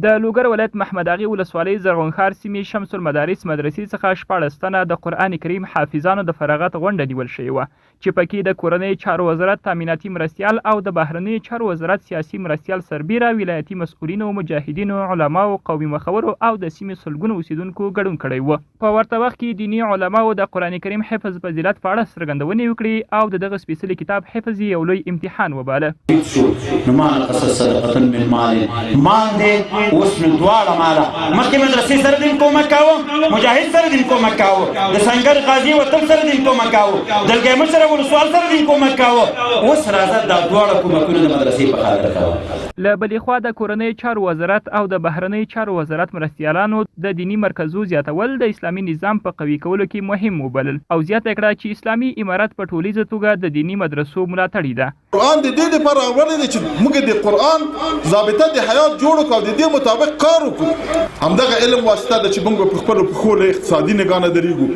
د لوګر ولایت محمد اغې ولسوالۍ زرغونخار سیمې شمس المدارس مدرسې څخه 14 تنه د قرآن کریم حافظانو د فراغت غونډه نیول شوې وه چې پکې د کورنۍ چارو وزارت تامیناتي مرستیال او د بهرنیو چارو وزارت سیاسي مرستیال سربیره ولایتي مسؤلینو مجاهدینو علماو قومي مخورو او د سیمې سلګونو اوسیدونکو ګډون کړی و په ورته وخت کې دیني علماو د قرآن کریم حفظ فضیلت په اړه څرګندونې وکړې او د دغه سپېڅلي کتاب حفظ یو لوی امتحان وباله اوس نو دواړه ماله مخکې مدرسې سره دین کومک کاوه مجاهد سره دین کومک کاوه د سنګر غازي وطن سره دین کومک کاوه دلګی مشر ولسوال سره دین کومک کاوه اوس راځه دا دواړه کومکونه د مدرسې په خاطر کوه له بلې خوا د کورنۍ چارو وزارت او د بهرنیو چارو وزارت مرستیالانو د دیني مرکزو زیاتول د اسلامي نظام په قوي کولو کې مهم وبلل او زیاته کړه چې اسلامي امارت په ټولیزه توګه د دیني مدرسو ملاتړی ده قرآن د دې لپاره راوړی دی چې موږ د قرآن ضابطه د حیات جوړ کړو او د دې مطابق کار وکړو همدغه علم واسطه ده چې موږ په خپلو پښو له اقتصادي نګاه نه درېږو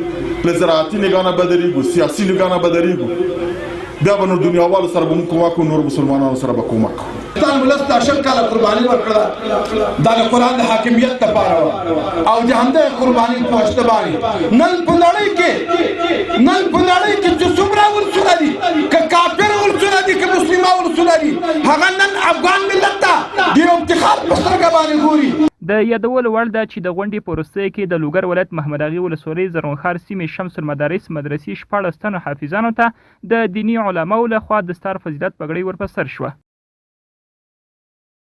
له زراعتي نګاه نه به درېږو سیاسي نګاه نه به درېږو بیا به نور دنیاوالو سره به موږ کومک کوو نور مسلمانانو سره به کومک کوو پاکستان ولس دا شل کاله قرباني ورکړه دا د قرآن د حاکمیت لپاره او د همدغه قرباني په واسطه باندې نن په نړۍ کې چې څومره ولسونه دي که کافر ولسونه دي که مسلمان ولسونه دي هغه نن افغان ملت ته د یو افتخار په سترګه باندې ګوري د یادولو وړ ده چې د غونډې په وروستیو کې د لوګر ولایت محمد اغې ولسوالۍ زرغونخار سیمې شمس المدارس مدرسې 14 تنو حافظانو ته د دیني علماو لخوا د ستار فضیلت پګړۍ ورپه سر شوه